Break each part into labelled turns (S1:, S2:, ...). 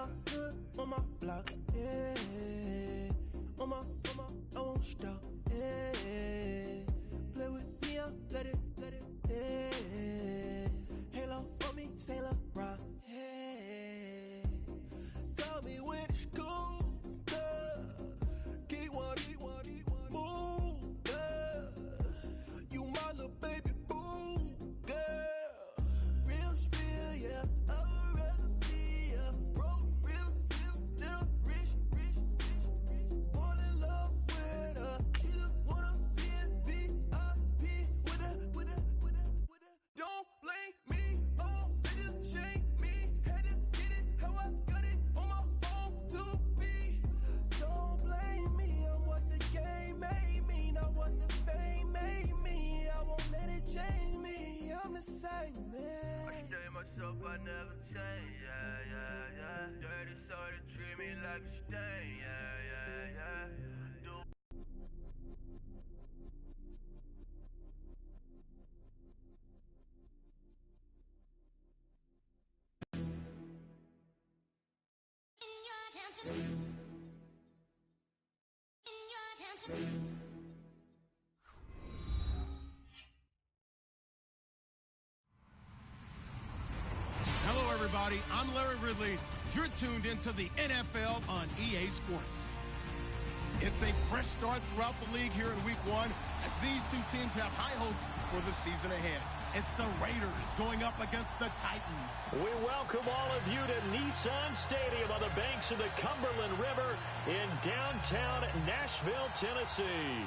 S1: my hood, on my block, yeah. On my, I won't stop, yeah. Play with me, let it, yeah. Halo on me, Saint Laurent, yeah. Call me when it's cool, keep one, move, you my little baby boo, girl. Real spill, yeah, I would rather be a broke, real, little rich. Fall in love with her, she just wanna be in VIP with her. Don't blame me, oh, niggas shame me. Had to get it, how I got it on my own 2 feet. Don't blame me, I'm what the game made me, not what the fame made me. I won't let it change me, I'm the same, man. I stay myself, I never change, yeah. Dirty soda, treat me like a stain, yeah. Do
S2: Hello, everybody. I'm Larry Ridley. You're tuned into the NFL on EA Sports. It's a fresh start throughout the league here in Week 1 as these two teams have high hopes for the season ahead. It's the Raiders going up against the Titans.
S3: We welcome all of you to Nissan Stadium on the banks of the Cumberland River in downtown Nashville, Tennessee.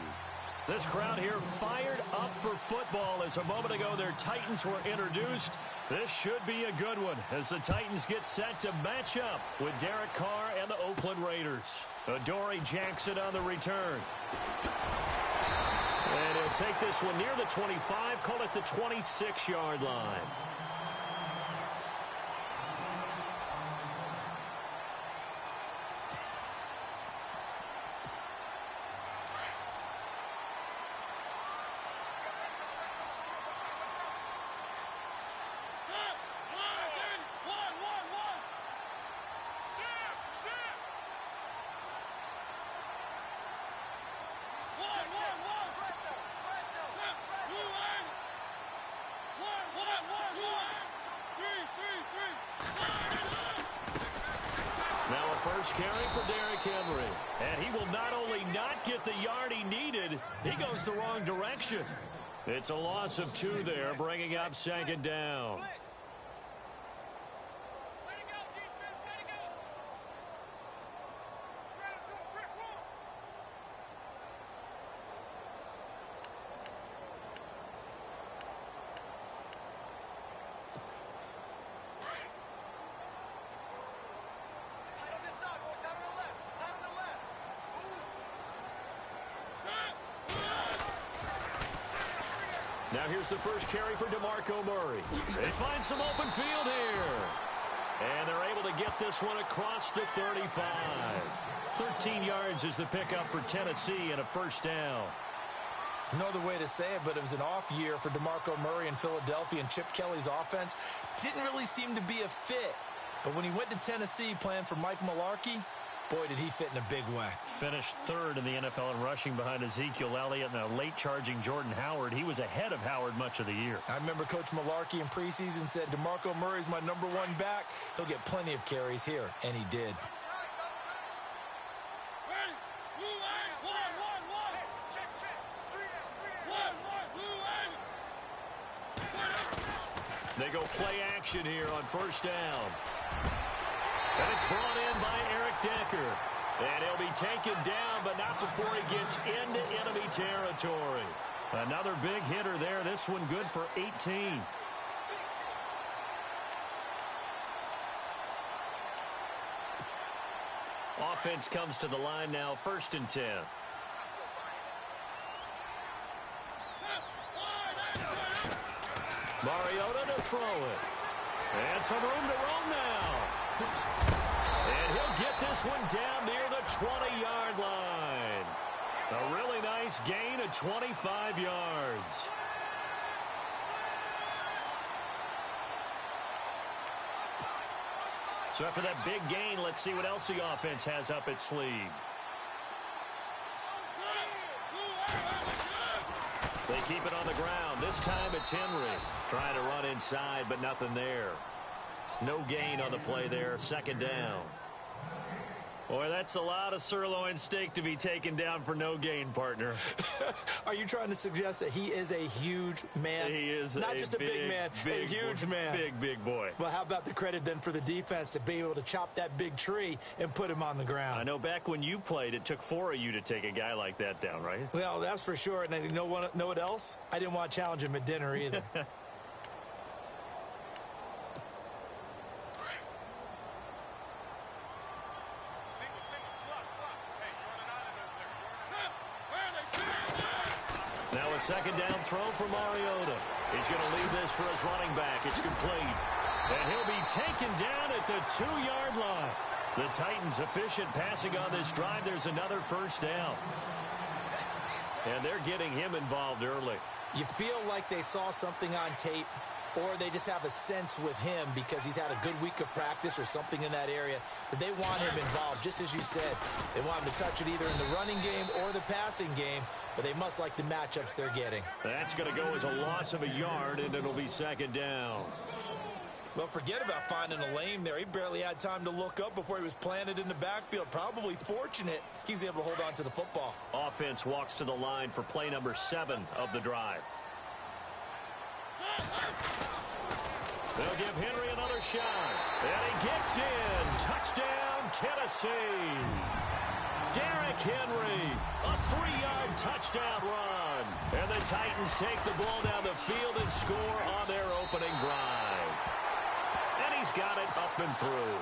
S3: This crowd here fired up for football as a moment ago their Titans were introduced. This should be a good one as the Titans get set to match up with Derek Carr and the Oakland Raiders. Adoree Jackson on the return. And he'll take this one near the 25, call it the 26-yard line. Now a first carry for Derrick Henry. And he will not only not get the yard he needed, he goes the wrong direction. It's a loss of 2 there, bringing up second down. Now here's the first carry for DeMarco Murray. They find some open field here. And they're able to get this one across the 35. 13 yards is the pickup for Tennessee and a first down.
S4: No other way to say it, but it was an off year for DeMarco Murray in Philadelphia, and Chip Kelly's offense didn't really seem to be a fit. But when he went to Tennessee playing for Mike Mularkey, boy, did he fit in a big way.
S3: Finished third in the NFL in rushing behind Ezekiel Elliott and a late-charging Jordan Howard. He was ahead of Howard much of the year.
S4: I remember Coach Mularkey in preseason said, DeMarco Murray's my #1 back. He'll get plenty of carries here, and he did.
S3: They go play action here on first down. And it's brought in by Eric Decker. And he'll be taken down, but not before he gets into enemy territory. Another big hitter there. This one good for 18. Offense comes to the line now, 1st and 10. Mariota to throw it. And some room to roam now. And he'll get this one down near the 20-yard line. A really nice gain of 25 yards. So after that big gain, let's see what else the offense has up its sleeve. They keep it on the ground. This time it's Henry trying to run inside, but nothing there. No gain on the play there. Second down. Boy, that's a lot of sirloin steak to be taken down for no gain, partner.
S4: Are you trying to suggest that he is a huge man?
S3: He is
S4: not just a big man, a huge man.
S3: Big boy.
S4: Well, how about the credit then for the defense to be able to chop that big tree and put him on the ground?
S3: I know back when you played, it took 4 of you to take a guy like that down, right?
S4: Well, that's for sure. And you know what else? I didn't want to challenge him at dinner either.
S3: Now a second down throw for Mariota. He's going to leave this for his running back. It's complete. And he'll be taken down at the 2-yard line. The Titans efficient passing on this drive. There's another first down. And they're getting him involved early.
S4: You feel like they saw something on tape, or they just have a sense with him because he's had a good week of practice or something in that area that they want him involved. Just as you said, they want him to touch it either in the running game or the passing game, but they must like the matchups they're getting.
S3: That's going to go as a loss of a yard, and it'll be second down.
S4: Well, forget about finding a lane there. He barely had time to look up before he was planted in the backfield. Probably fortunate he was able to hold on to the football.
S3: Offense walks to the line for play number 7 of the drive. They'll give Henry another shot. And he gets in. Touchdown, Tennessee. Derrick Henry, a 3-yard touchdown run. And the Titans take the ball down the field and score on their opening drive. And he's got it up and through.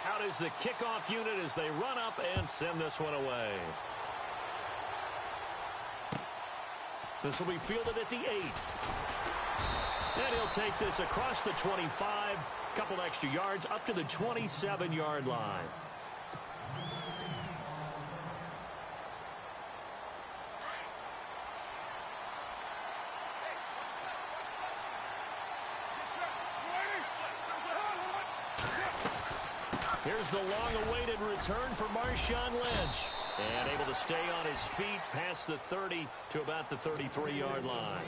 S3: Out is the kickoff unit as they run up and send this one away. This will be fielded at the 8. And he'll take this across the 25, couple extra yards up to the 27-yard line. Here's the long-awaited return for Marshawn Lynch. And able to stay on his feet past the 30 to about the 33-yard line.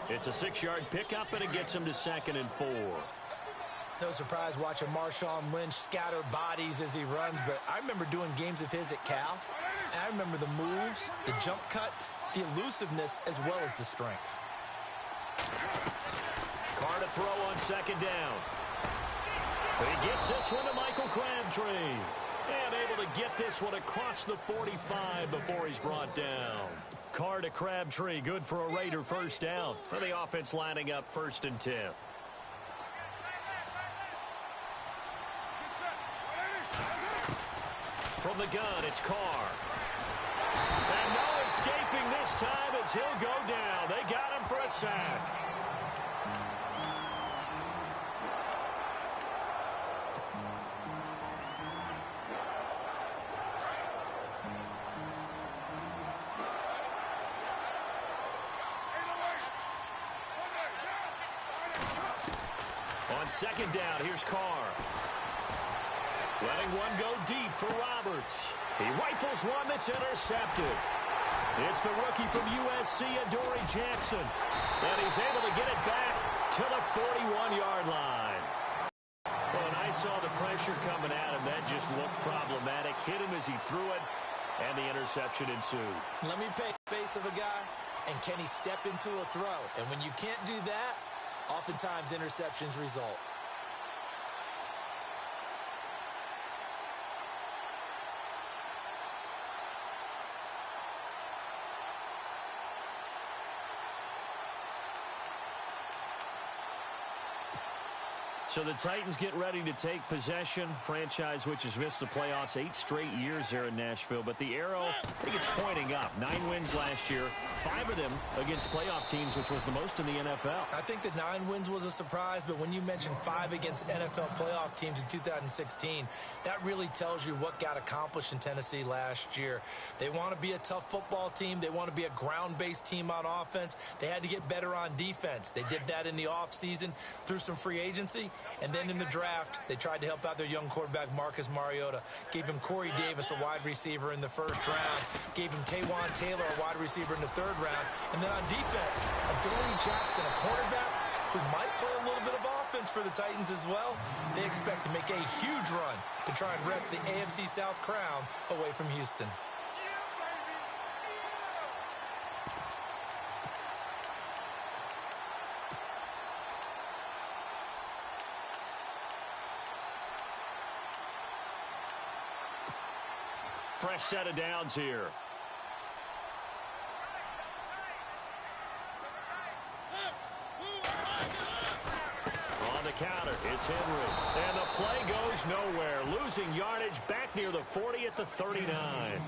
S3: It's a 6-yard pickup, and it gets him to 2nd and 4.
S4: No surprise watching Marshawn Lynch scatter bodies as he runs, but I remember doing games of his at Cal, and I remember the moves, the jump cuts, the elusiveness, as well as the strength.
S3: Carr to throw on 2nd down. He gets this one to Michael Crabtree. And able to get this one across the 45 before he's brought down. Carr to Crabtree, good for a Raider first down. For the offense lining up 1st and 10. From the gun, it's Carr. And no escaping this time as he'll go down. They got him for a sack. On 2nd down, here's Carr. Letting one go deep for Roberts. He rifles one that's intercepted. It's the rookie from USC, Adoree Jackson. And he's able to get it back to the 41-yard line. Well, when I saw the pressure coming at him, that just looked problematic. Hit him as he threw it, and the interception ensued.
S4: Let me paint the face of a guy, and can he step into a throw? And when you can't do that, oftentimes interceptions result.
S3: So the Titans get ready to take possession. Franchise which has missed the playoffs 8 straight years there in Nashville. But the arrow, I think it's pointing up. 9 wins last year, 5 of them against playoff teams, which was the most in the NFL.
S4: I think the 9 wins was a surprise, but when you mention 5 against NFL playoff teams in 2016, that really tells you what got accomplished in Tennessee last year. They want to be a tough football team. They want to be a ground-based team on offense. They had to get better on defense. They did that in the offseason through some free agency. And then in the draft, they tried to help out their young quarterback, Marcus Mariota. Gave him Corey Davis, a wide receiver, in the first round. Gave him Taywan Taylor, a wide receiver, in the third round. And then on defense, Adoree Jackson, a cornerback who might play a little bit of offense for the Titans as well. They expect to make a huge run to try and wrest the AFC South crown away from Houston.
S3: Fresh set of downs here. On the counter, it's Henry. And the play goes nowhere. Losing yardage back near the 40 at the 39.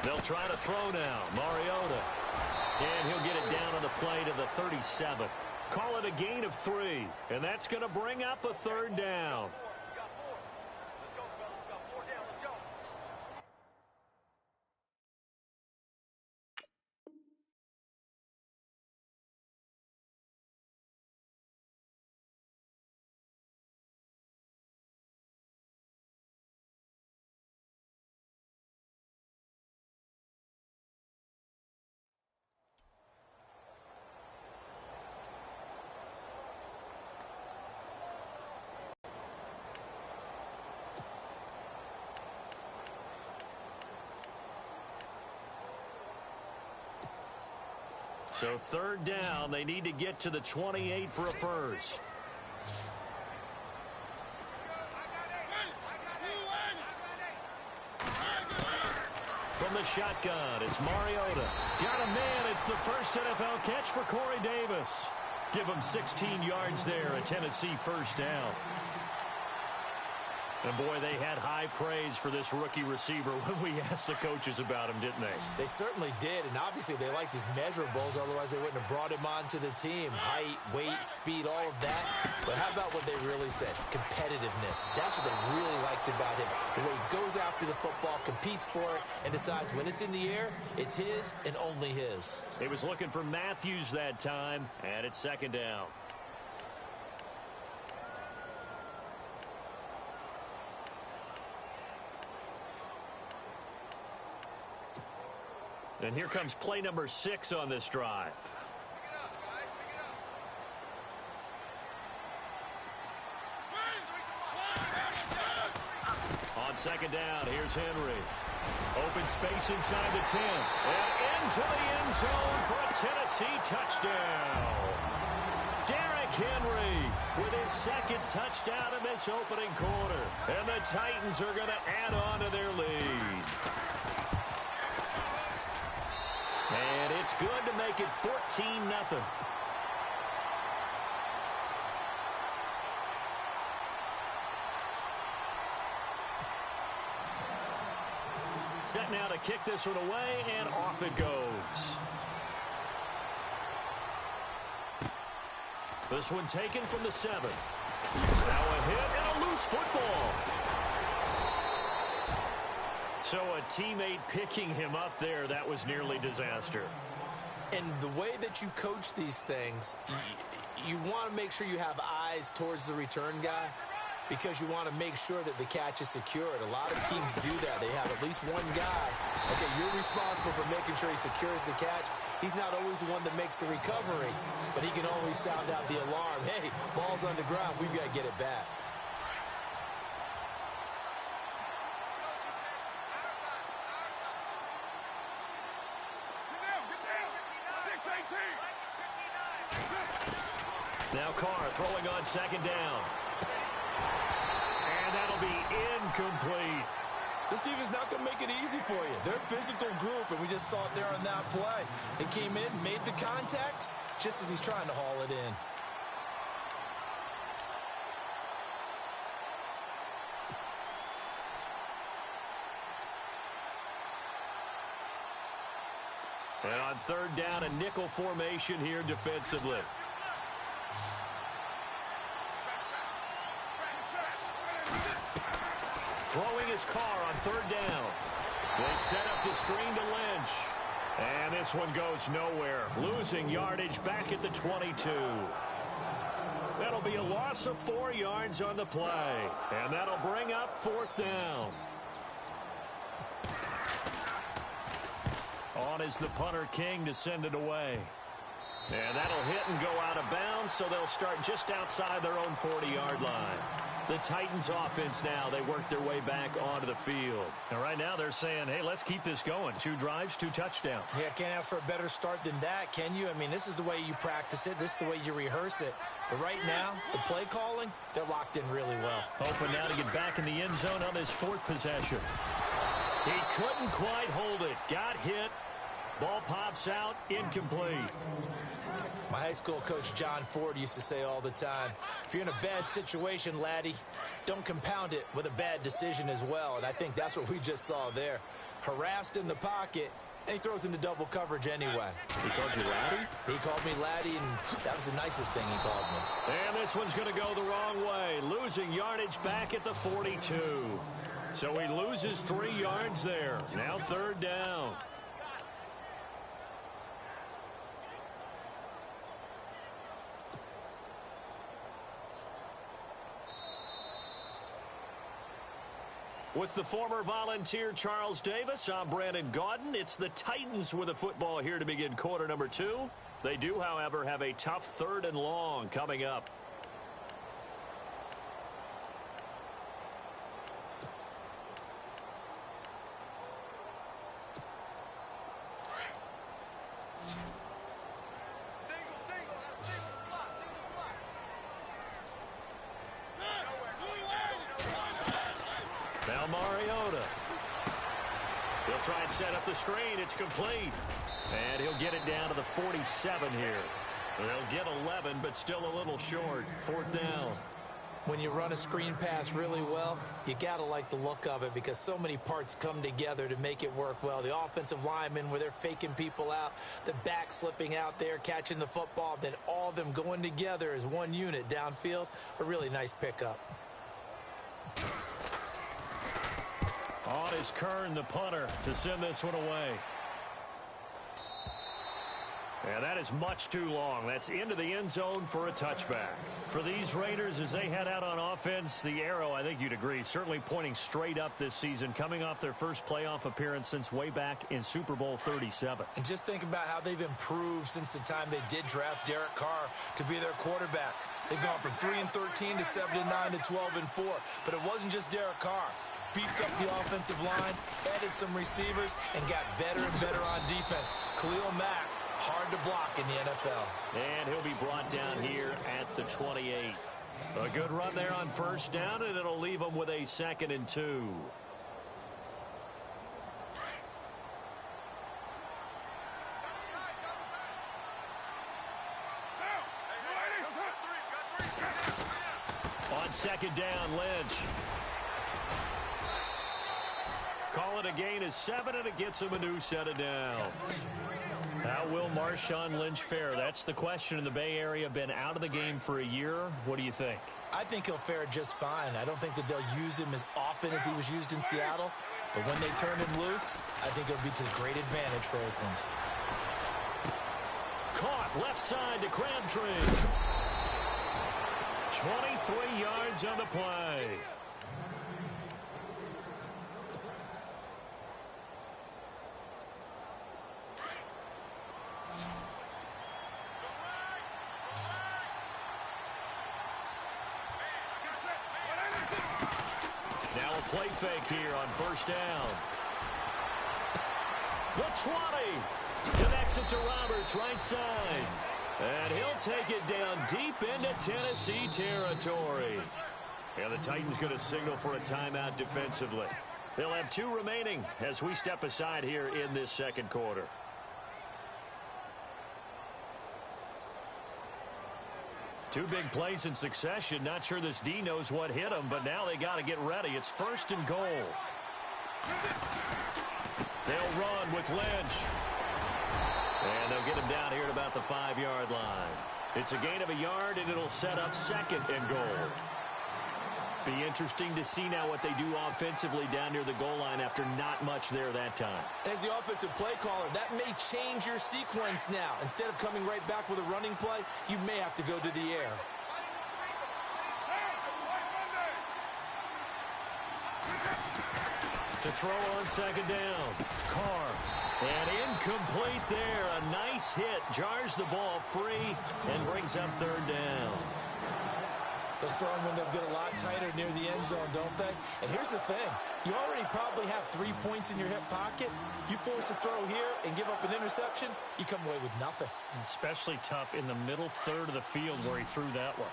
S3: They'll try to throw now. Mariota. And he'll get it down on the play to the 37. Call it a gain of 3. And that's going to bring up a third down. So third down, they need to get to the 28 for a first. From the shotgun, it's Mariota. Got a man. It's the first NFL catch for Corey Davis. Give him 16 yards there, a Tennessee first down. And, boy, they had high praise for this rookie receiver when we asked the coaches about him, didn't they?
S4: They certainly did, and obviously they liked his measurables, otherwise they wouldn't have brought him onto the team. Height, weight, speed, all of that. But how about what they really said? Competitiveness. That's what they really liked about him. The way he goes after the football, competes for it, and decides when it's in the air, it's his and only his.
S3: He was looking for Matthews that time, and it's second down. And here comes play number 6 on this drive. On second down, here's Henry. Open space inside the 10. And into the end zone for a Tennessee touchdown. Derrick Henry with his second touchdown in this opening quarter. And the Titans are going to add on to their lead. And it's good to make it 14-0. Set now to kick this one away, and off it goes. This one taken from the 7. Now a hit and a loose football. So a teammate picking him up there, that was nearly disaster.
S4: And the way that you coach these things, you want to make sure you have eyes towards the return guy because you want to make sure that the catch is secured. A lot of teams do that. They have at least one guy. Okay, you're responsible for making sure he secures the catch. He's not always the one that makes the recovery, but he can always sound out the alarm. Hey, ball's on the ground. We've got to get it back.
S3: Now Carr throwing on second down. And that'll be incomplete.
S4: This defense not going to make it easy for you. They're a physical group, and we just saw it there on that play. They came in, made the contact, just as he's trying to haul it in.
S3: And on third down, a nickel formation here defensively. Throwing his car on third down. They set up the screen to Lynch. And this one goes nowhere. Losing yardage back at the 22. That'll be a loss of 4 yards on the play. And that'll bring up fourth down. On is the punter King to send it away. And that'll hit and go out of bounds, so they'll start just outside their own 40-yard line. The Titans offense now, they work their way back onto the field. And right now they're saying, hey, let's keep this going. 2 drives, 2 touchdowns.
S4: Yeah, can't ask for a better start than that, can you? I mean, this is the way you practice it. This is the way you rehearse it. But right now, the play calling, they're locked in really well.
S3: Hoping now to get back in the end zone on his 4th possession. He couldn't quite hold it. Got hit. Ball pops out. Incomplete.
S4: My high school coach, John Ford, used to say all the time, if you're in a bad situation, laddie, don't compound it with a bad decision as well. And I think that's what we just saw there. Harassed in the pocket, and he throws into double coverage anyway.
S3: He called you laddie?
S4: He called me laddie, and that was the nicest thing he called me.
S3: And this one's going to go the wrong way. Losing yardage back at the 42. So he loses 3 yards there. Now third down. With the former Volunteer Charles Davis, I'm Brandon Gaudin. It's the Titans with the football here to begin quarter number 2. They do, however, have a tough 3rd and long coming up. Now Mariota. He'll try and set up the screen. It's complete. And he'll get it down to the 47 here. They'll get 11, but still a little short. 4th down.
S4: When you run a screen pass really well, you got to like the look of it because so many parts come together to make it work well. The offensive linemen where they're faking people out, the back slipping out there, catching the football, then all of them going together as one unit downfield. A really nice pickup.
S3: On is Kern, the punter, to send this one away. And that is much too long. That's into the end zone for a touchback. For these Raiders, as they head out on offense, the arrow, I think you'd agree, certainly pointing straight up this season, coming off their first playoff appearance since way back in Super Bowl 37.
S4: And just think about how they've improved since the time they did draft Derek Carr to be their quarterback. They've gone from 3-13 to 7-9 to 12-4. But it wasn't just Derek Carr. Beefed up the offensive line, added some receivers, and got better and better on defense. Khalil Mack, hard to block in the NFL.
S3: And he'll be brought down here at the 28. A good run there on first down, and it'll leave them with a 2nd and 2. On second down, Lynch. Call it a gain of 7, and it gets him a new set of downs. How will Marshawn Lynch fare? That's the question in the Bay Area. Been out of the game for a year. What do you think?
S4: I think he'll fare just fine. I don't think that they'll use him as often as he was used in Seattle. But when they turn him loose, I think it'll be to great advantage for Oakland.
S3: Caught left side to Crabtree. 23 yards on the play. Now a play fake here on first down. The 20. Connects it to Roberts, right side. And he'll take it down deep into Tennessee territory. And the Titans going to signal for a timeout defensively. They'll have 2 remaining as we step aside here in this second quarter. Two big plays in succession. Not sure this D knows what hit him, but now they got to get ready. It's 1st and goal. They'll run with Lynch. And they'll get him down here at about the 5-yard line. It's a gain of a yard, and it'll set up 2nd and goal. Be interesting to see now what they do offensively down near the goal line after not much there that time.
S4: As the offensive play caller, that may change your sequence now. Instead of coming right back with a running play, you may have to go to the air.
S3: To throw on 2nd down. Carr. And incomplete there. A nice hit. Jars the ball free and brings up 3rd down.
S4: Those throwing windows get a lot tighter near the end zone, don't they? And here's the thing. You already probably have 3 points in your hip pocket. You force a throw here and give up an interception, you come away with nothing.
S3: And especially tough in the middle third of the field where he threw that one.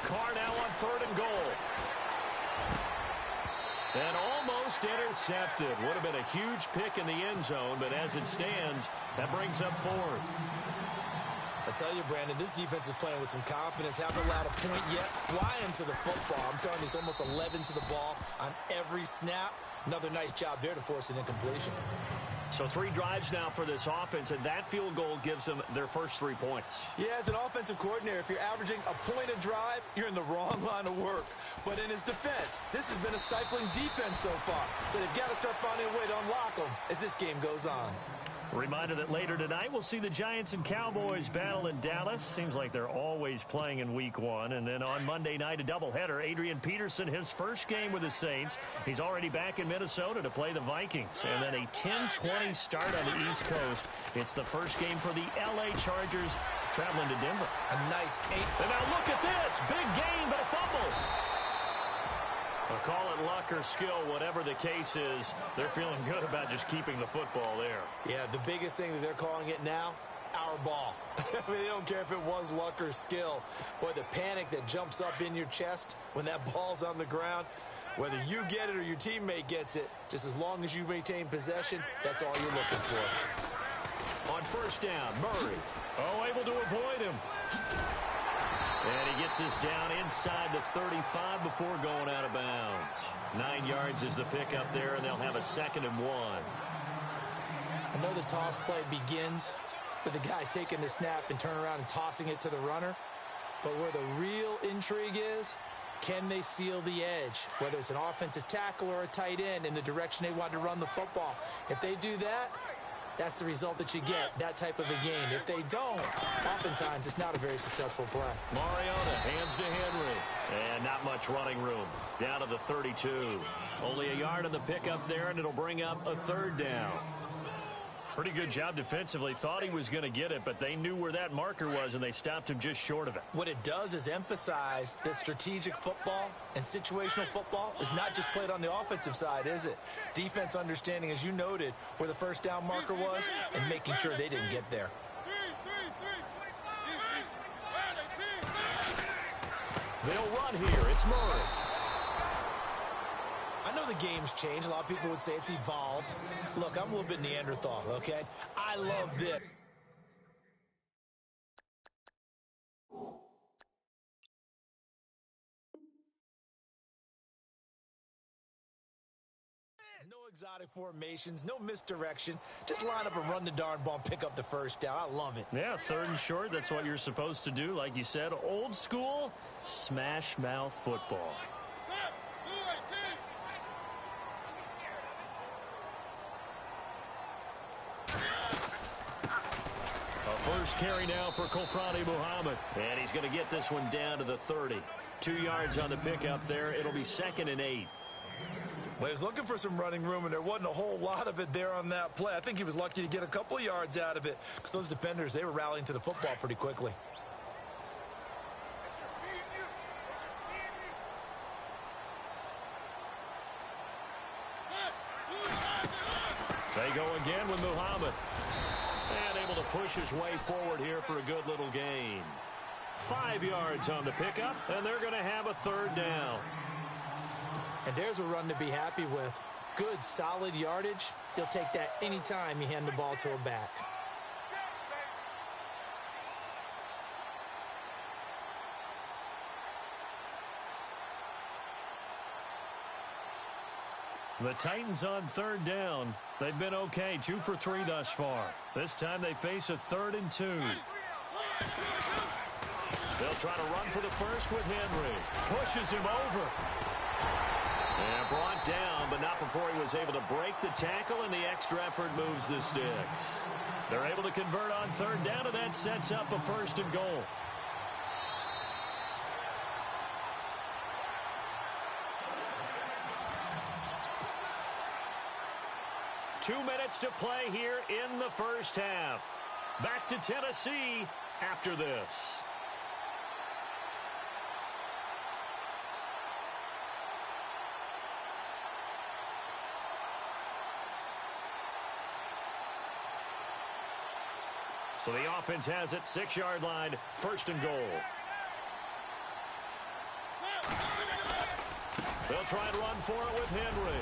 S3: Carr now on 3rd and goal. And almost intercepted. Would have been a huge pick in the end zone, but as it stands, that brings up 4th.
S4: I tell you, Brandon, this defense is playing with some confidence. Haven't allowed a point yet. Flying to the football. I'm telling you, it's almost 11 to the ball on every snap. Another nice job there to force an incompletion.
S3: So 3 drives now for this offense, and that field goal gives them their first 3 points.
S4: Yeah, as an offensive coordinator, if you're averaging a point a drive, you're in the wrong line of work. But in his defense, this has been a stifling defense so far. So they've got to start finding a way to unlock them as this game goes on.
S3: Reminder that later tonight we'll see the Giants and Cowboys battle in Dallas. Seems like they're always playing in week 1. And then on Monday night, a doubleheader. Adrian Peterson, his first game with the Saints. He's already back in Minnesota to play the Vikings. And then a 10-20 start on the East Coast. It's the first game for the L.A. Chargers traveling to Denver.
S4: A nice 8.
S3: And now look at this. Big gain, but a fumble. I'll call it luck or skill, whatever the case is. They're feeling good about just keeping the football there.
S4: Yeah, the biggest thing that they're calling it now, our ball. I mean, they don't care if it was luck or skill. Boy, the panic that jumps up in your chest when that ball's on the ground, whether you get it or your teammate gets it, just as long as you maintain possession, that's all you're looking for.
S3: On 1st down, Murray. Oh, able to avoid him. And he gets us down inside the 35 before going out of bounds. 9 yards is the pickup there, and they'll have a 2nd and 1.
S4: I know the toss play begins with the guy taking the snap and turning around and tossing it to the runner. But where the real intrigue is, can they seal the edge? Whether it's an offensive tackle or a tight end in the direction they want to run the football. If they do that, that's the result that you get, that type of a game. If they don't, oftentimes it's not a very successful play.
S3: Mariota hands to Henry. And not much running room. Down to the 32. Only a yard on the pickup there, and it'll bring up a 3rd down. Pretty good job defensively. Thought he was going to get it, but they knew where that marker was, and they stopped him just short of it.
S4: What it does is emphasize that strategic football and situational football is not just played on the offensive side, is it? Defense understanding, as you noted, where the 1st down marker was and making sure they didn't get there.
S3: They'll run here. It's Murray.
S4: I know the game's changed. A lot of people would say it's evolved. Look, I'm a little bit Neanderthal, okay? I love this. No exotic formations, no misdirection. Just line up and run the darn ball and pick up the 1st down. I love it.
S3: Yeah, 3rd and short. That's what you're supposed to do. Like you said, old school smash mouth football. First carry now for Kofrani Muhammad. And he's going to get this one down to the 30. 2 yards on the pickup there. It'll be 2nd and 8.
S4: Well, he was looking for some running room, and there wasn't a whole lot of it there on that play. I think he was lucky to get a couple yards out of it because those defenders, they were rallying to the football pretty quickly.
S3: push his way forward here for a good little gain. 5 yards on the pickup, and they're going to have a third down.
S4: And there's a run to be happy with. Good, solid yardage. He'll take that anytime you hand the ball to a back.
S3: The Titans on third down. They've been okay, 2 for 3 thus far. This time they face a 3rd and 2. They'll try to run for the first with Henry. Pushes him over. And brought down, but not before he was able to break the tackle, and the extra effort moves the sticks. They're able to convert on third down, and that sets up a 1st and goal. Two minutes to play here in the first half. Back to Tennessee after this. So the offense has it, 6-yard line, 1st and goal. They'll try and run for it with Henry.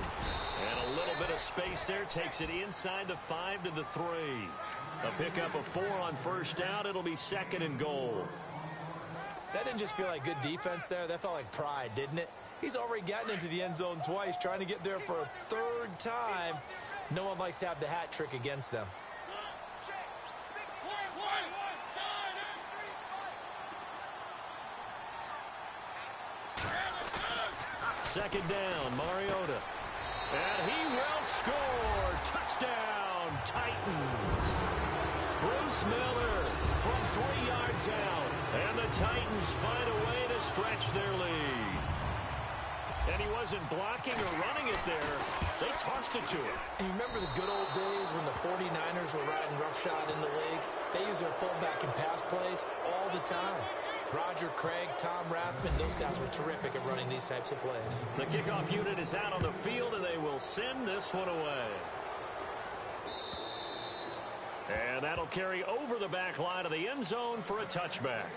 S3: And a little bit of space there takes it inside the 5 to the 3. A pickup of 4 on first down. It'll be 2nd and goal.
S4: That didn't just feel like good defense there. That felt like pride, didn't it? He's already gotten into the end zone twice, trying to get there for a 3rd time. No one likes to have the hat trick against them.
S3: Second down, Mariota. And he will score. Touchdown, Titans. Bruce Miller from 3 yards out. And the Titans find a way to stretch their lead. And he wasn't blocking or running it there. They tossed it to him.
S4: And you remember the good old days when the 49ers were riding roughshod in the league? They use their pullback and pass plays all the time. Roger Craig, Tom Rathman, those guys were terrific at running these types of plays.
S3: The kickoff unit is out on the field, and they will send this one away. And that'll carry over the back line of the end zone for a touchback.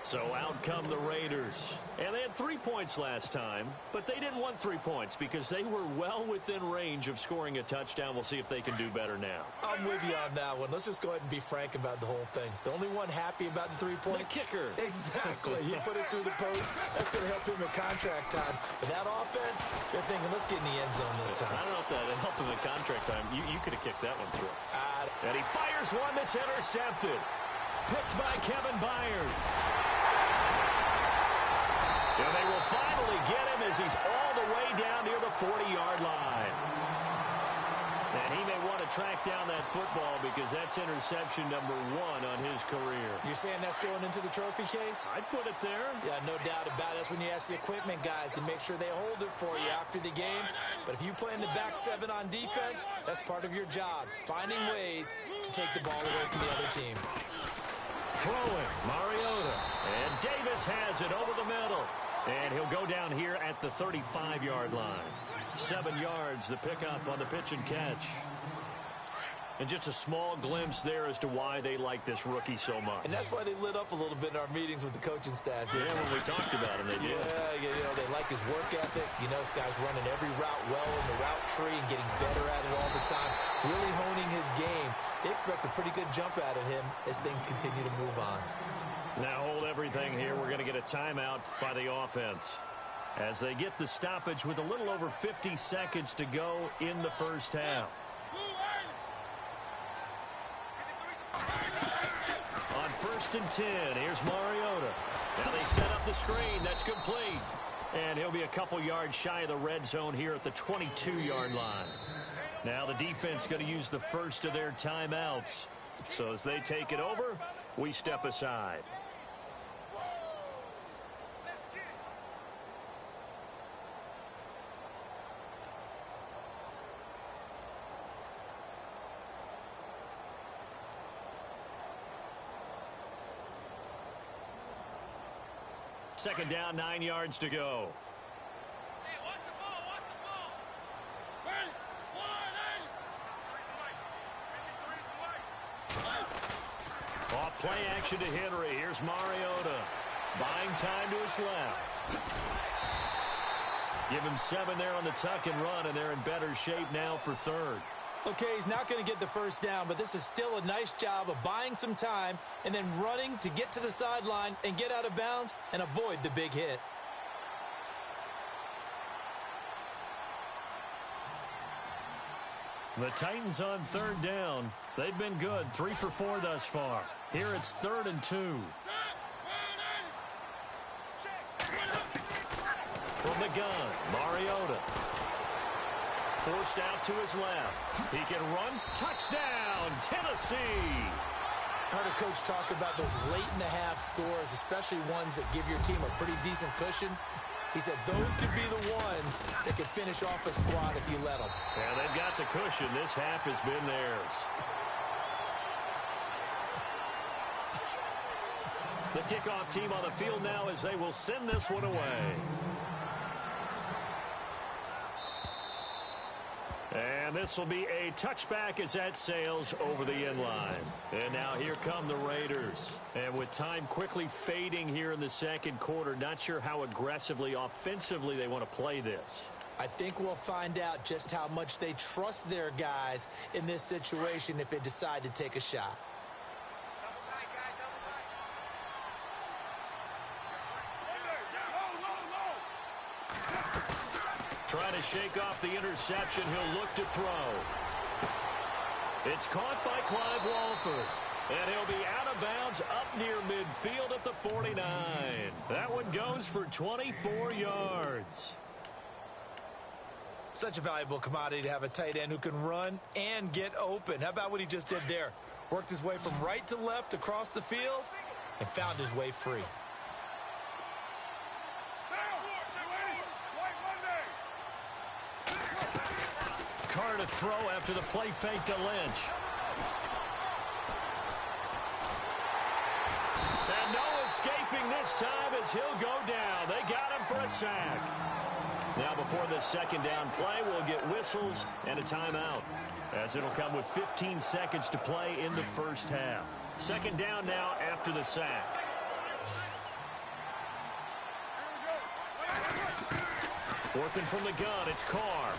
S3: So out come the Raiders. And they had 3 points last time, but they didn't want 3 points because they were well within range of scoring a touchdown. We'll see if they can do better now.
S4: I'm with you on that one. Let's just go ahead and be frank about the whole thing. The only one happy about the 3-point?
S3: The kicker.
S4: Exactly. He put it through the post. That's going to help him in contract time. But that offense, they're thinking, let's get in the end zone this time.
S3: I don't know if that helped him in contract time. You could have kicked that one through. And he fires one that's intercepted. Picked by Kevin Byard. And they will finally get him as he's all the way down near the 40-yard line. And he may want to track down that football because that's interception number 1 on his career.
S4: You're saying that's going into the trophy case?
S3: I'd put it there.
S4: Yeah, no doubt about it. That's when you ask the equipment guys to make sure they hold it for you after the game. But if you play in the back 7 on defense, that's part of your job, finding ways to take the ball away from the other team.
S3: Throwing, Mariota. And Davis has it over the middle. And he'll go down here at the 35-yard line. 7 yards, the pickup on the pitch and catch. And just a small glimpse there as to why they like this rookie so much.
S4: And that's why they lit up a little bit in our meetings with the coaching staff.
S3: Yeah, when we talked about him, they did.
S4: Yeah, you know, they like his work ethic. You know, this guy's running every route well in the route tree and getting better at it all the time. Really honing his game. They expect a pretty good jump out of him as things continue to move on.
S3: Now hold everything here. We're going to get a timeout by the offense as they get the stoppage with a little over 50 seconds to go in the first half. On 1st and 10, here's Mariota. Now they set up the screen. That's complete. And he'll be a couple yards shy of the red zone here at the 22-yard line. Now the defense going to use the first of their timeouts. So as they take it over, we step aside. Second down, 9 yards to go.
S5: Hey, watch the ball, watch the ball. Ready, 1, 8.
S3: Off play action to Henry. Here's Mariota. Buying time to his left. Give him 7 there on the tuck and run, and they're in better shape now for third.
S4: Okay, he's not going to get the first down, but this is still a nice job of buying some time and then running to get to the sideline and get out of bounds and avoid the big hit.
S3: The Titans on third down. They've been good, 3 for 4 thus far. Here it's 3rd and 2. From the gun, Mariota. Forced out to his left. He can run. Touchdown, Tennessee.
S4: I heard a coach talk about those late-in-the-half scores, especially ones that give your team a pretty decent cushion. He said those could be the ones that could finish off a squad if you let them.
S3: Yeah, they've got the cushion. This half has been theirs. The kickoff team on the field now as they will send this one away. And this will be a touchback as that sails over the end line. And now here come the Raiders. And with time quickly fading here in the second quarter, not sure how aggressively, offensively they want to play this.
S4: I think we'll find out just how much they trust their guys in this situation if they decide to take a shot.
S3: Trying to shake off the interception. He'll look to throw. It's caught by Clive Walford. And he'll be out of bounds up near midfield at the 49. That one goes for 24 yards.
S4: Such a valuable commodity to have a tight end who can run and get open. How about what he just did there? Worked his way from right to left across the field and found his way free.
S3: Carr to throw after the play fake to Lynch. And no escaping this time as he'll go down. They got him for a sack. Now before the second down play, we'll get whistles and a timeout, as it'll come with 15 seconds to play in the first half. Second down now after the sack. Working from the gun, it's Carr.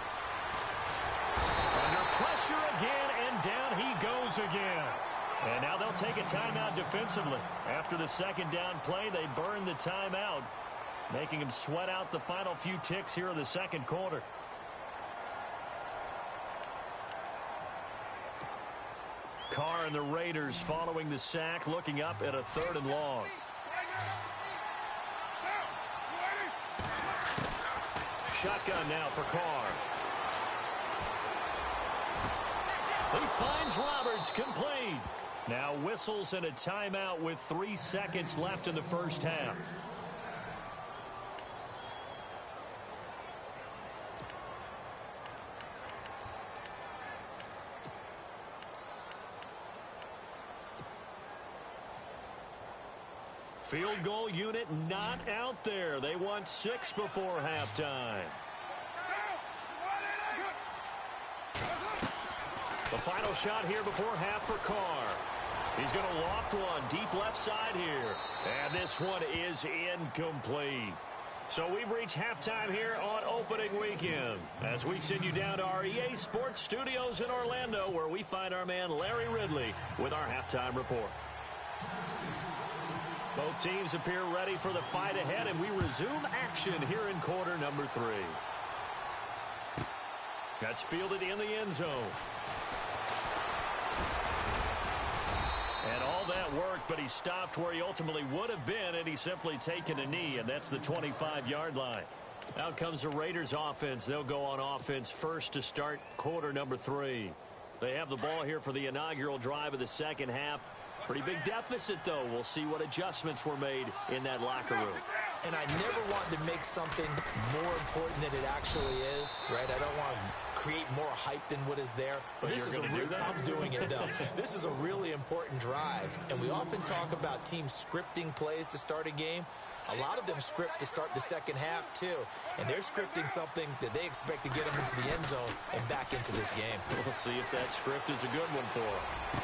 S3: Under pressure again, and down he goes again. And now they'll take a timeout defensively. After the second down play, they burn the timeout, making him sweat out the final few ticks here in the second quarter. Carr and the Raiders following the sack, looking up at a 3rd and long. Shotgun now for Carr. He finds Roberts, complete. Now whistles and a timeout with 3 seconds left in the first half. Field goal unit not out there. They want 6 before halftime. The final shot here before half for Carr. He's going to loft one deep left side here. And this one is incomplete. So we've reached halftime here on opening weekend, as we send you down to our EA Sports Studios in Orlando, where we find our man Larry Ridley with our halftime report. Both teams appear ready for the fight ahead, and we resume action here in quarter number 3. That's fielded in the end zone. And all that worked, but he stopped where he ultimately would have been, and he's simply taken a knee, and that's the 25-yard line. Out comes the Raiders offense. They'll go on offense first to start quarter number 3. They have the ball here for the inaugural drive of the second half. Pretty big deficit, though. We'll see what adjustments were made in that locker room.
S4: And I never want to make something more important than it actually is, right? I don't want to create more hype than what is there. But this is I'm doing it, though. This is a really important drive. And we often talk about teams scripting plays to start a game. A lot of them script to start the second half, too. And they're scripting something that they expect to get them into the end zone and back into this game.
S3: We'll see if that script is a good one for them.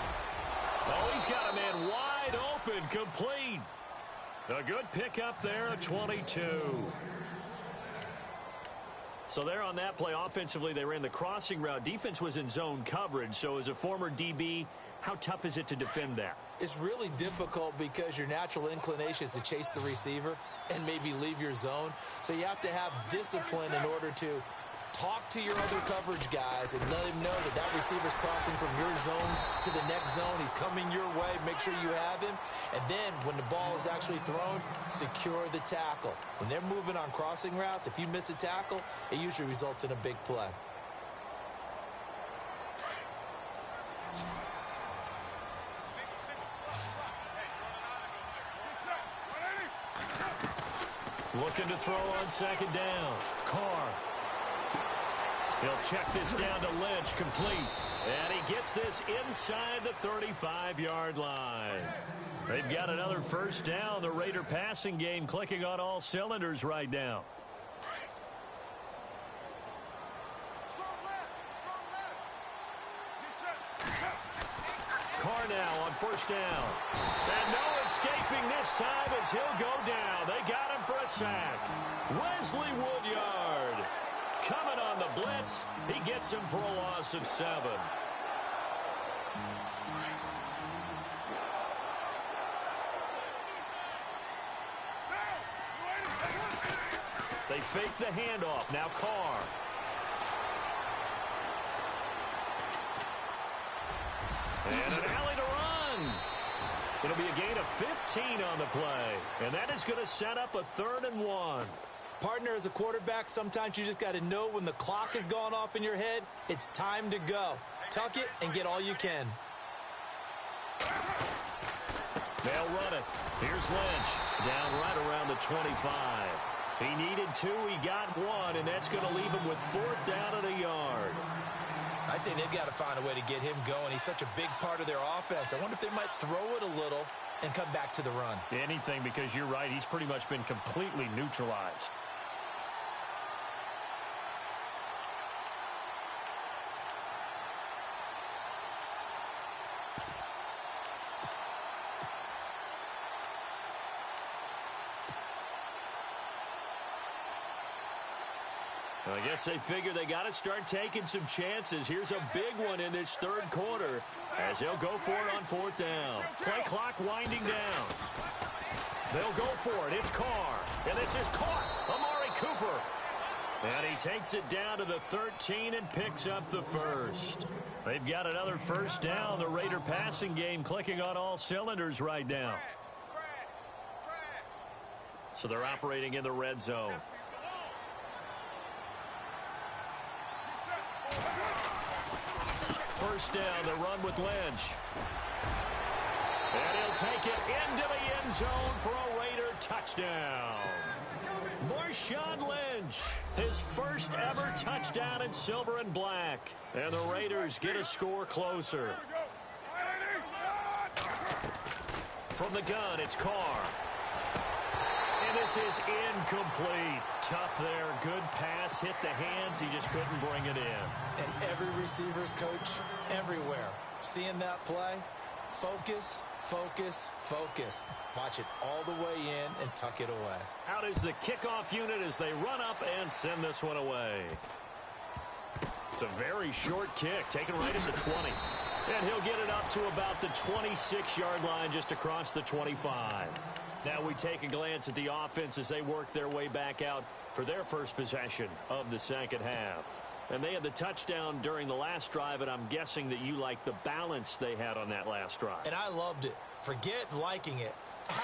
S3: Oh, he's got a man wide wide open, complete. A good pickup there, a 22. So there on that play, offensively, they ran the crossing route. Defense was in zone coverage. So as a former DB, how tough is it to defend that?
S4: It's really difficult because your natural inclination is to chase the receiver and maybe leave your zone. So you have to have discipline in order to talk to your other coverage guys and let him know that that receiver's crossing from your zone to the next zone. He's coming your way. Make sure you have him. And then when the ball is actually thrown, secure the tackle. When they're moving on crossing routes, if you miss a tackle, it usually results in a big play.
S3: Looking to throw on second down. Carr. He'll check this down to Lynch, complete. And he gets this inside the 35-yard line. They've got another first down. The Raider passing game clicking on all cylinders right now. Carr now on first down. And no escaping this time as he'll go down. They got him for a sack. Wesley Woodyard coming on the blitz. He gets him for a loss of 7. They fake the handoff. Now Carr. And an alley to run. It'll be a gain of 15 on the play. And that is going to set up a 3rd and 1.
S4: Partner, as a quarterback, sometimes you just got to know when the clock has gone off in your head, it's time to go. Tuck it and get all you can.
S3: They'll run it. Here's Lynch. Down right around the 25. He needed 2. He got 1, and that's going to leave him with 4th down and a yard.
S4: I'd say they've got to find a way to get him going. He's such a big part of their offense. I wonder if they might throw it a little and come back to the run.
S3: Anything, because you're right. He's pretty much been completely neutralized. I guess they figure they got to start taking some chances. Here's a big one in this 3rd quarter as they'll go for it on 4th down. Play clock winding down. They'll go for it. It's Carr. And this is caught. Amari Cooper. And he takes it down to the 13 and picks up the 1st. They've got another first down. The Raider passing game clicking on all cylinders right now. So they're operating in the red zone. First down, the run with Lynch. And he'll take it into the end zone for a Raider touchdown. Marshawn Lynch, his first ever touchdown in silver and black. And the Raiders get a score closer. From the gun, it's Carr. And this is incomplete. Tough there. Good pass. Hit the hands. He just couldn't bring it in.
S4: And every receiver's coach everywhere. Seeing that play, focus, focus, focus. Watch it all the way in and tuck it away.
S3: Out is the kickoff unit as they run up and send this one away. It's a very short kick, taken right at the 20. And he'll get it up to about the 26-yard line, just across the 25. Now we take a glance at the offense as they work their way back out for their first possession of the second half. And they had the touchdown during the last drive, and I'm guessing that you like the balance they had on that last drive.
S4: And I loved it. Forget liking it.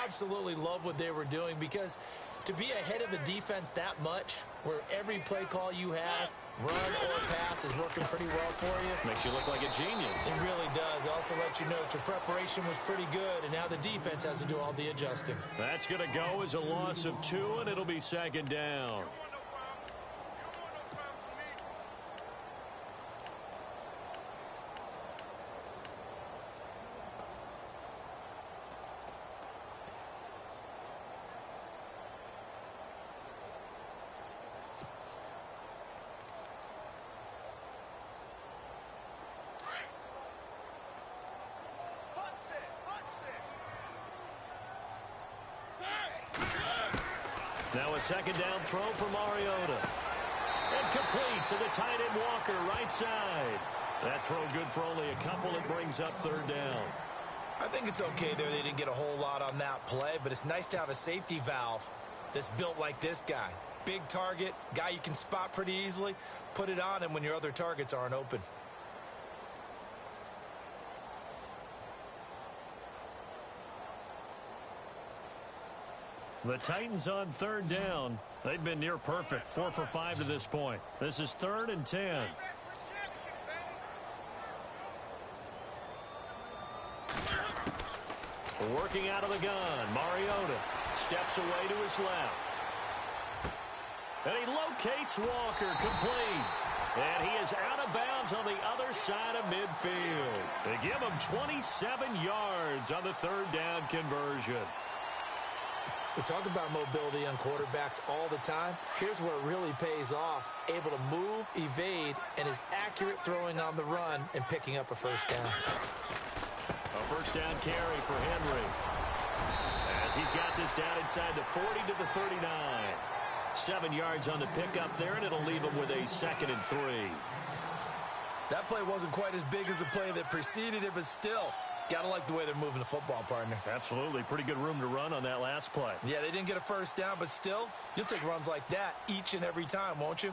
S4: Absolutely love what they were doing, because to be ahead of a defense that much, where every play call you have, run or pass, is working pretty well for you.
S3: Makes you look like a genius.
S4: It really does. It also lets you know that your preparation was pretty good, and now the defense has to do all the adjusting.
S3: That's going to go as a loss of 2, and it'll be second down. Now a second down throw for Mariota. And complete to the tight end Walker, right side. That throw good for only a couple. It brings up third down.
S4: I think it's okay there. They didn't get a whole lot on that play, but it's nice to have a safety valve that's built like this guy. Big target, guy you can spot pretty easily. Put it on him when your other targets aren't open.
S3: The Titans on third down. They've been near perfect, 4 for 5 to this point. This is 3rd and 10. Working out of the gun, Mariota steps away to his left. And he locates Walker, complete. And he is out of bounds on the other side of midfield. They give him 27 yards on the third down conversion.
S4: We talk about mobility on quarterbacks all the time. Here's where it really pays off. Able to move, evade, and is accurate throwing on the run and picking up a first down.
S3: A first down carry for Henry. As he's got this down inside the 40 to the 39. 7 yards on the pickup there, and it'll leave him with a 2nd and 3.
S4: That play wasn't quite as big as the play that preceded it, but still, gotta like the way they're moving the football, partner.
S3: Absolutely. Pretty good room to run on that last play.
S4: Yeah, they didn't get a first down, but still, you'll take runs like that each and every time, won't you?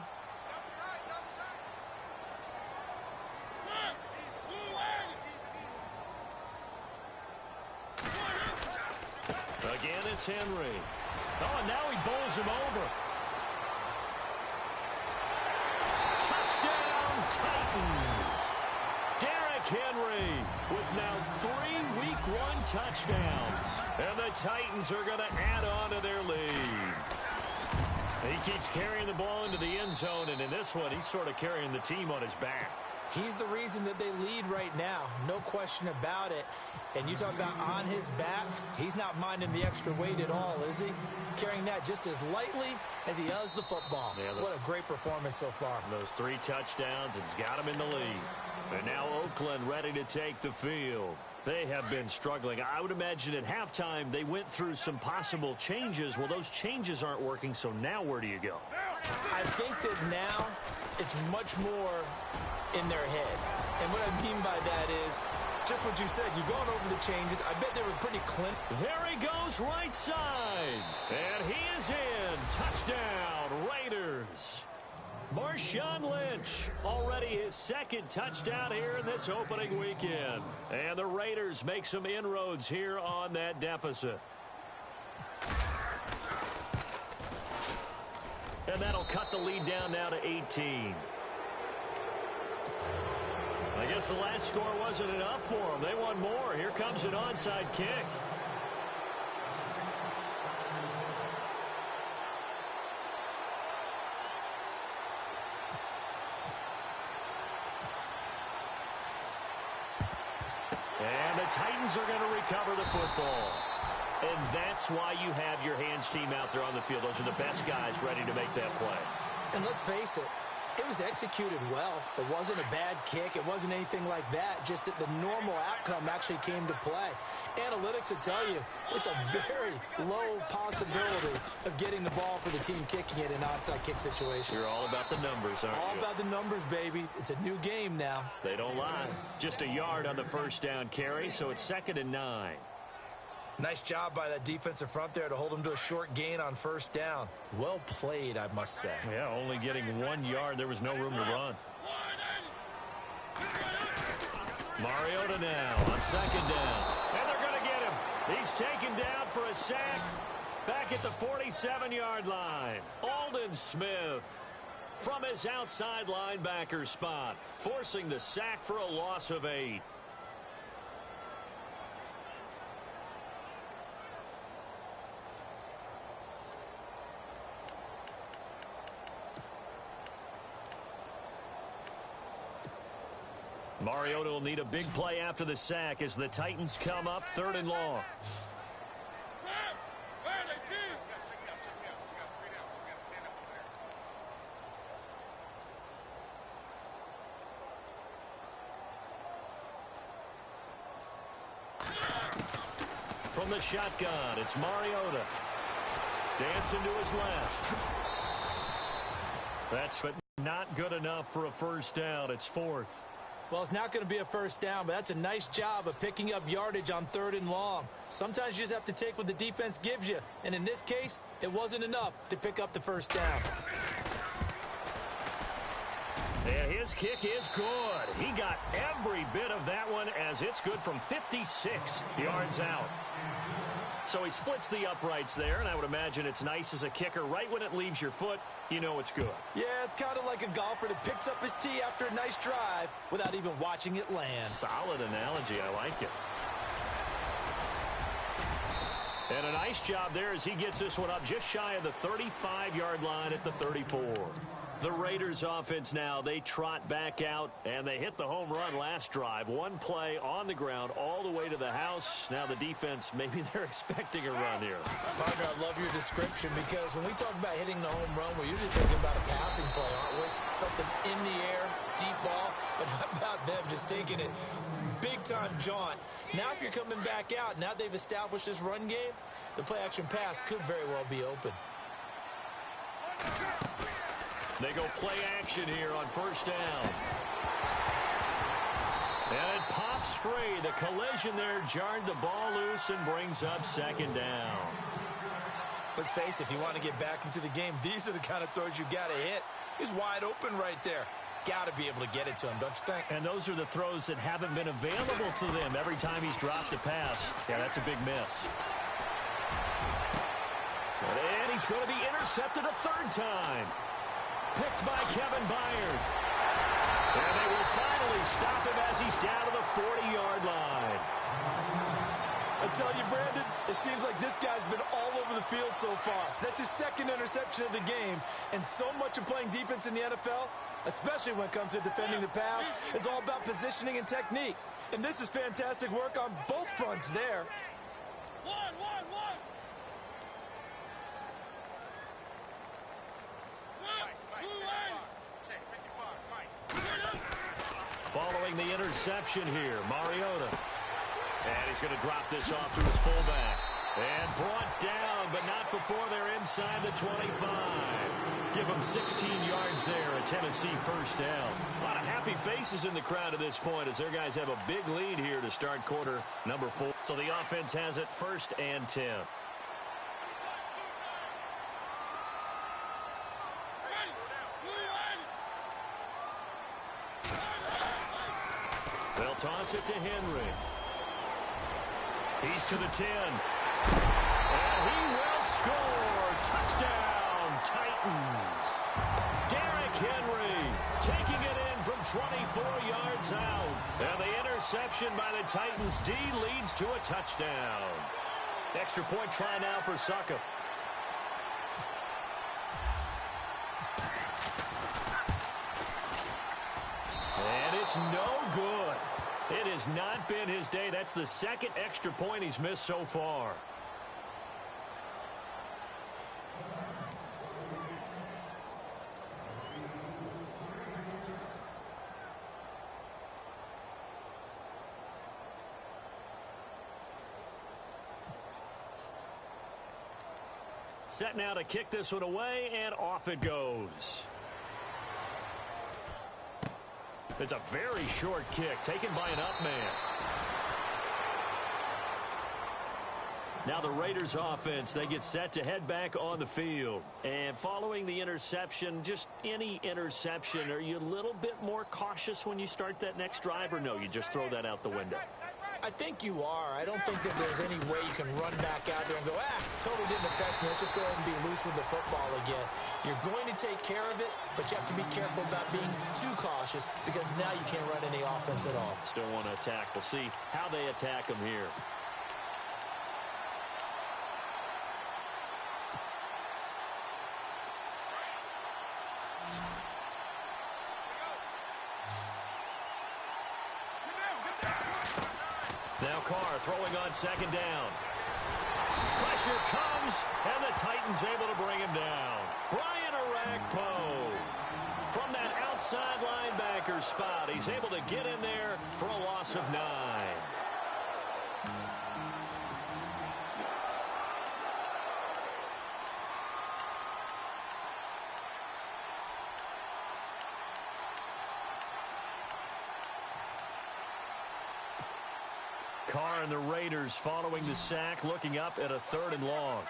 S3: Again, it's Henry. Oh, and now he bowls him over. Touchdown, Titans. Derrick Henry with now 3 Week 1 touchdowns. And the Titans are going to add on to their lead. He keeps carrying the ball into the end zone, and in this one, he's sort of carrying the team on his back.
S4: He's the reason that they lead right now. No question about it. And you talk about on his back, he's not minding the extra weight at all, is he? Carrying that just as lightly as he does the football. Yeah, what a great performance so far.
S3: Those 3 touchdowns, it's got him in the lead. And now Oakland ready to take the field. They have been struggling. I would imagine at halftime they went through some possible changes. Well, those changes aren't working, so now where do you go?
S4: I think that now it's much more in their head. And what I mean by that is just what you said. You've gone over the changes. I bet they were pretty clean.
S3: There he goes right side. And he is in. Touchdown, Raiders. Marshawn Lynch, already his 2nd touchdown here in this opening weekend. And the Raiders make some inroads here on that deficit. And that'll cut the lead down now to 18. I guess the last score wasn't enough for them. They want more. Here comes an onside kick. And the Titans are going to recover the football. And that's why you have your hands team out there on the field. Those are the best guys ready to make that play.
S4: And let's face it, it was executed well. It wasn't a bad kick. It wasn't anything like that. Just that the normal outcome actually came to play. Analytics will tell you it's a very low possibility of getting the ball for the team kicking it in an onside kick situation.
S3: You're all about the numbers, aren't you?
S4: All about the numbers, baby. It's a new game now.
S3: They don't lie. Just a yard on the first down carry, so it's 2nd and 9.
S4: Nice job by that defensive front there to hold him to a short gain on first down. Well played, I must say.
S3: Yeah, only getting 1 yard. There was no room to run. Mariota now on 2nd down. And they're going to get him. He's taken down for a sack back at the 47-yard line. Aldon Smith from his outside linebacker spot, forcing the sack for a loss of 8. Mariota will need a big play after the sack as the Titans come up 3rd and long. From the shotgun, it's Mariota. Dancing to his left. That's but not good enough for a first down. It's fourth.
S4: Well, it's not going to be a first down, but that's a nice job of picking up yardage on 3rd and long. Sometimes you just have to take what the defense gives you, and in this case, it wasn't enough to pick up the first down.
S3: And his kick is good. He got every bit of that one as it's good from 56 yards out. So he splits the uprights there, and I would imagine it's nice as a kicker. Right when it leaves your foot, you know it's good.
S4: Yeah, it's kind of like a golfer that picks up his tee after a nice drive without even watching it land.
S3: Solid analogy. I like it. And a nice job there as he gets this one up just shy of the 35-yard line at the 34. The Raiders offense now, they trot back out, and they hit the home run last drive. One play on the ground all the way to the house. Now the defense, maybe they're expecting a run here.
S4: Partner, I love your description because when we talk about hitting the home run, we're usually thinking about a passing play, aren't we? Something in the air, deep ball, but how about them just taking it big-time jaunt? Now if you're coming back out, now they've established this run game, the play-action pass could very well be open.
S3: They go play action here on first down. And it pops free. The collision there jarred the ball loose and brings up second down.
S4: Let's face it, if you want to get back into the game, these are the kind of throws you got to hit. He's wide open right there. Got to be able to get it to him, don't you think?
S3: And those are the throws that haven't been available to them every time he's dropped a pass. Yeah, that's a big miss. And he's going to be intercepted a third time. Picked by Kevin Byard. And they will finally stop him as he's down to the 40-yard line.
S4: I tell you, Brandon, it seems like this guy's been all over the field so far. That's his second interception of the game. And so much of playing defense in the NFL, especially when it comes to defending the pass, is all about positioning and technique. And this is fantastic work on both fronts there.
S5: One.
S3: Following the interception here, Mariota. And he's going to drop this off to his fullback. And brought down, but not before they're inside the 25. Give them 16 yards there, a Tennessee first down. A lot of happy faces in the crowd at this point as their guys have a big lead here to start quarter number 4. So the offense has it 1st and 10. They'll toss it to Henry. He's to the 10. And he will score. Touchdown, Titans. Derrick Henry taking it in from 24 yards out. And the interception by the Titans D leads to a touchdown. Extra point try now for Suckup. And it's no good. It has not been his day. That's the second extra point he's missed so far. Set now to kick this one away, and off it goes. It's a very short kick taken by an up man. Now the Raiders offense, they get set to head back on the field. And following the interception, just any interception, are you a little bit more cautious when you start that next drive, or no, you just throw that out the window?
S4: I think you are. I don't think that there's any way you can run back out there and go, totally didn't affect me. Let's just go ahead and be loose with the football again. You're going to take care of it, but you have to be careful about being too cautious because now you can't run any offense at all.
S3: Still want to attack. We'll see how they attack them here. Now Carr throwing on second down. Pressure comes, and the Titans able to bring him down. Brian Orakpo from that outside linebacker spot. He's able to get in there for a loss of 9. Carr and the Raiders following the sack, looking up at a 3rd and long.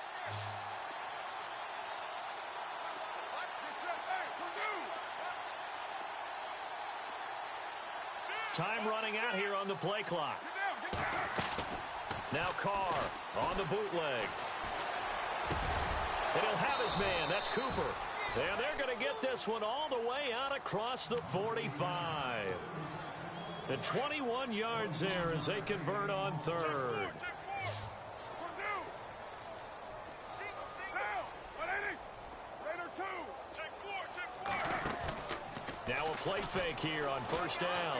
S3: Time running out here on the play clock. Now Carr on the bootleg. And he'll have his man. That's Cooper. And they're going to get this one all the way out across the 45. And 21 yards there as they convert on 3rd. Now a play fake here on 1st down.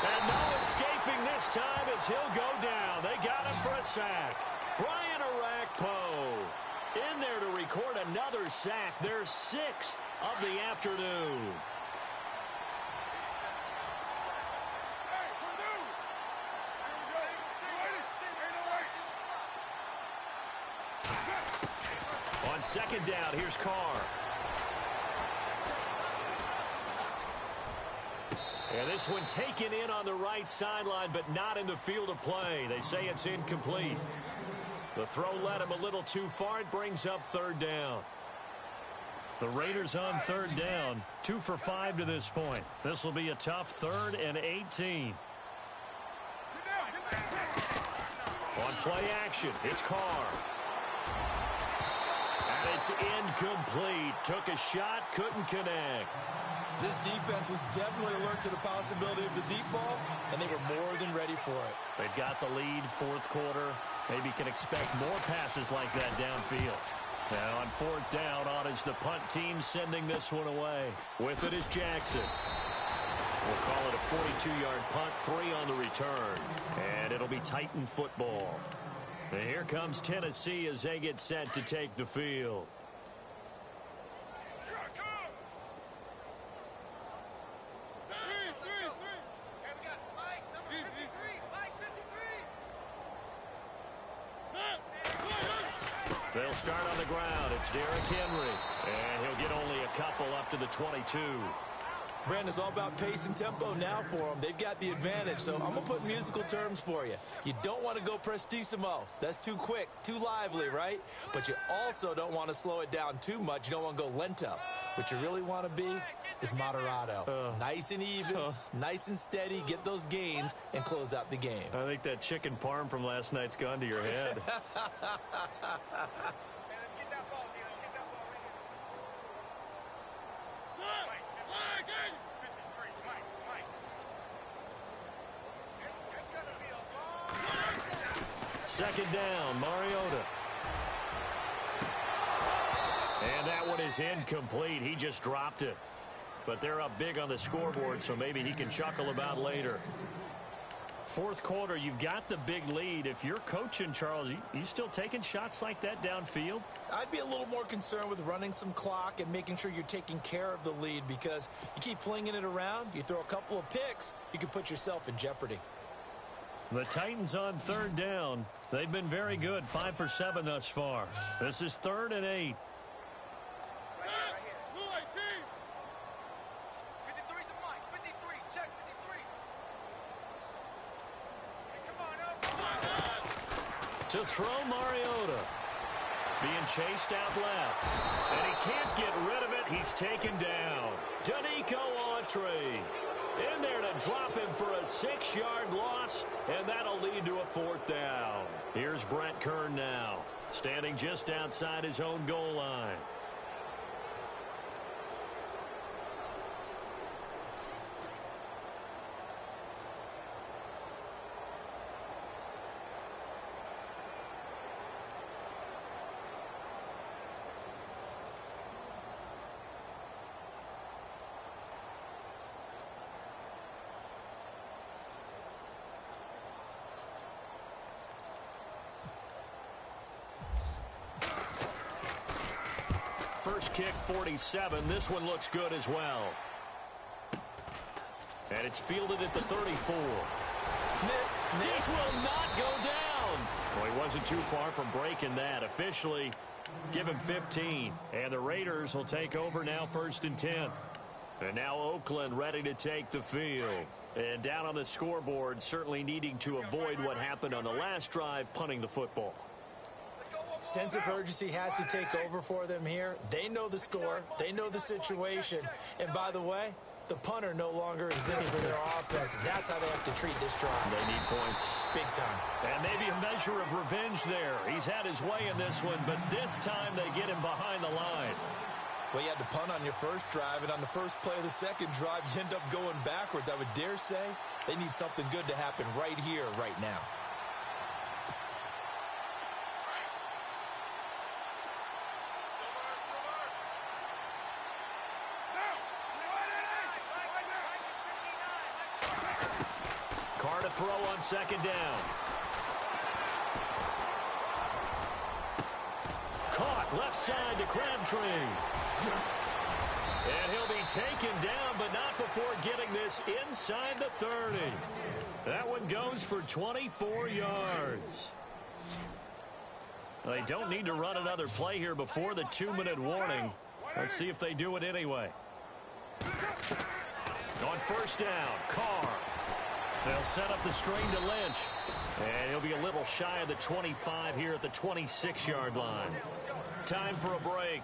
S3: And no escaping this time as he'll go down. They got him for a sack. Brian Arakpo in there to record another sack. Their 6th of the afternoon. On 2nd down, here's Carr. And this one taken in on the right sideline, but not in the field of play. They say it's incomplete. The throw led him a little too far. It brings up 3rd down. The Raiders on 3rd down, 2 for 5 to this point. This will be a tough 3rd and 18. On play action, it's Carr. And it's incomplete. Took a shot, couldn't connect.
S4: This defense was definitely alert to the possibility of the deep ball, and they were more than ready for it.
S3: They've got the lead, 4th quarter. Maybe can expect more passes like that downfield. Now on 4th down, on is the punt team sending this one away. With it is Jackson. We'll call it a 42-yard punt, 3 on the return. And it'll be Titan football. And here comes Tennessee as they get set to take the field. They'll start on the ground. It's Derrick Henry. And he'll get only a couple up to the 22.
S4: Brandon, it's all about pace and tempo now for them. They've got the advantage, so I'm going to put musical terms for you. You don't want to go prestissimo. That's too quick, too lively, right? But you also don't want to slow it down too much. You don't want to go lento. What you really want to be is moderato. Nice and even, nice and steady, get those gains, and close out the game.
S3: I think that chicken parm from last night's gone to your head. Second down, Mariota. And that one is incomplete. He just dropped it. But they're up big on the scoreboard, so maybe he can chuckle about later. 4th quarter, you've got the big lead. If you're coaching, Charles, you still taking shots like that downfield?
S4: I'd be a little more concerned with running some clock and making sure you're taking care of the lead, because you keep flinging it around, you throw a couple of picks, you can put yourself in jeopardy.
S3: The Titans on 3rd down. They've been very good, 5 for 7 thus far. This is 3rd and 8. To throw Mariota. Being chased out left. And he can't get rid of it. He's taken down. Danico Autry in there to drop him for a 6-yard loss, and that'll lead to a 4th down. Here's Brett Kern now, standing just outside his own goal line. First kick, 47. This one looks good as well. And it's fielded at the 34.
S4: Missed.
S3: This will not go down. Well, he wasn't too far from breaking that. Officially, give him 15. And the Raiders will take over now, 1st and 10. And now Oakland ready to take the field. And down on the scoreboard, certainly needing to avoid what happened on the last drive, punting the football.
S4: Sense of urgency has to take over for them here. They know the score. They know the situation. And by the way, the punter no longer exists for their offense. That's how they have to treat this drive.
S3: They need points.
S4: Big time.
S3: And maybe a measure of revenge there. He's had his way in this one, but this time they get him behind the line.
S4: Well, you had to punt on your first drive, and on the first play of the second drive, you end up going backwards. I would dare say they need something good to happen right here, right now.
S3: Carr to throw on second down. Caught left side to Crabtree. And he'll be taken down, but not before getting this inside the 30. That one goes for 24 yards. They don't need to run another play here before the 2-minute warning. Let's see if they do it anyway. On first down, Carr. They'll set up the screen to Lynch. And he'll be a little shy of the 25 here at the 26-yard line. Time for a break.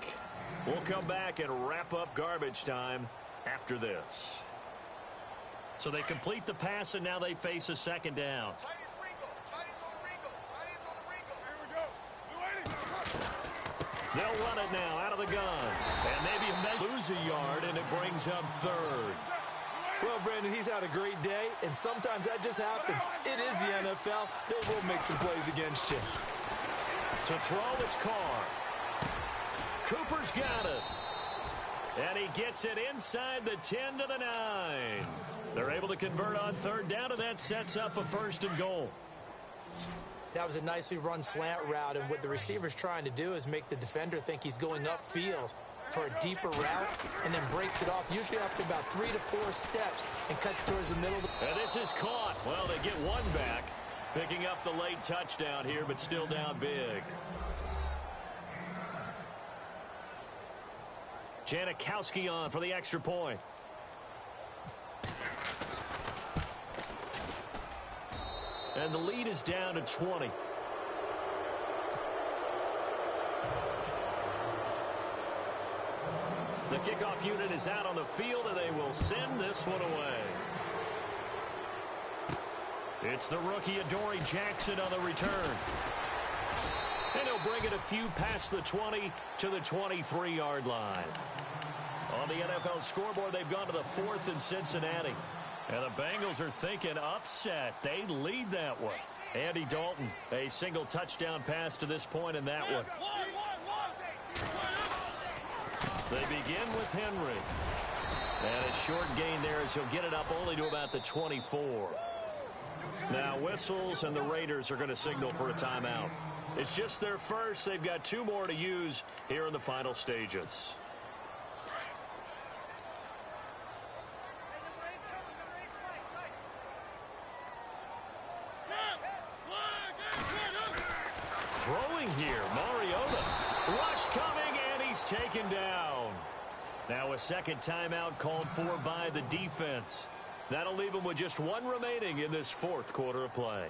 S3: We'll come back and wrap up garbage time after this. So they complete the pass, and now they face a second down. They'll run it now out of the gun. And maybe lose a yard, and it brings up third.
S4: Well, Brandon, he's had a great day, and sometimes that just happens. It is the NFL. They will make some plays against you.
S3: To throw, it's Carr. Cooper's got it. And he gets it inside the 10 to the 9. They're able to convert on third down, and that sets up a 1st and goal.
S4: That was a nicely run slant route, and what the receiver's trying to do is make the defender think he's going upfield for a deeper route, and then breaks it off, usually after about 3 to 4 steps, and cuts towards the middle.
S3: And this is caught. Well, they get one back, picking up the late touchdown here, but still down big. Janikowski on for the extra point. And the lead is down to 20. The kickoff unit is out on the field, and they will send this one away. It's the rookie Adoree Jackson on the return. And he'll bring it a few past the 20 to the 23-yard line. On the NFL scoreboard, they've gone to the 4th in Cincinnati. And the Bengals are thinking upset. They lead that one. Andy Dalton, a single touchdown pass to this point in that one. They begin with Henry. And a short gain there as he'll get it up only to about the 24. Now whistles, and the Raiders are going to signal for a timeout. It's just their first. They've got 2 more to use here in the final stages. Throwing here, Mariota. Rush coming, and he's taken down. Now a second timeout called for by the defense. That'll leave him with just 1 remaining in this 4th quarter of play.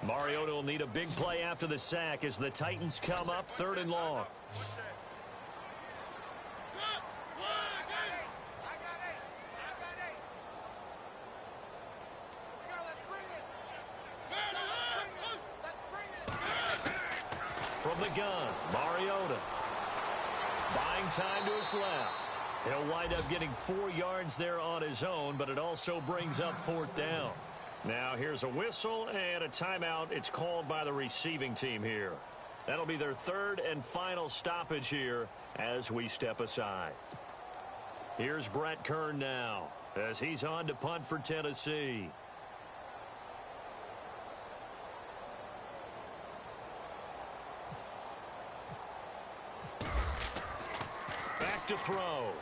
S3: Mariota will need a big play after the sack as the Titans come up 3rd and long. From the gun, Mariota. Buying time to his left. He'll wind up getting 4 yards there on his own, but it also brings up 4th down. Now here's a whistle and a timeout. It's called by the receiving team here. That'll be their 3rd and final stoppage here as we step aside. Here's Brett Kern now as he's on to punt for Tennessee. Back to throw.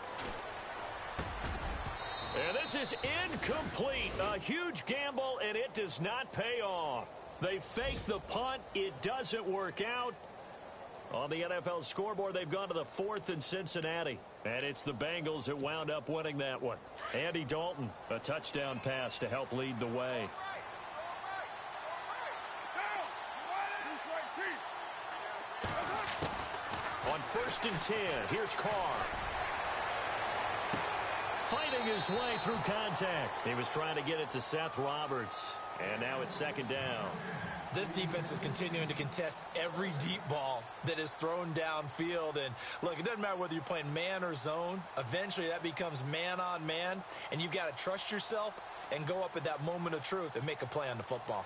S3: And this is incomplete. A huge gamble, and it does not pay off. They fake the punt. It doesn't work out. On the NFL scoreboard, they've gone to the 4th in Cincinnati. And it's the Bengals that wound up winning that one. Andy Dalton, a touchdown pass to help lead the way. On 1st and 10, here's Carr. Fighting his way through contact. He was trying to get it to Seth Roberts. And now it's 2nd down.
S4: This defense is continuing to contest every deep ball that is thrown downfield. And, look, it doesn't matter whether you're playing man or zone. Eventually, that becomes man on man. And you've got to trust yourself and go up at that moment of truth and make a play on the football.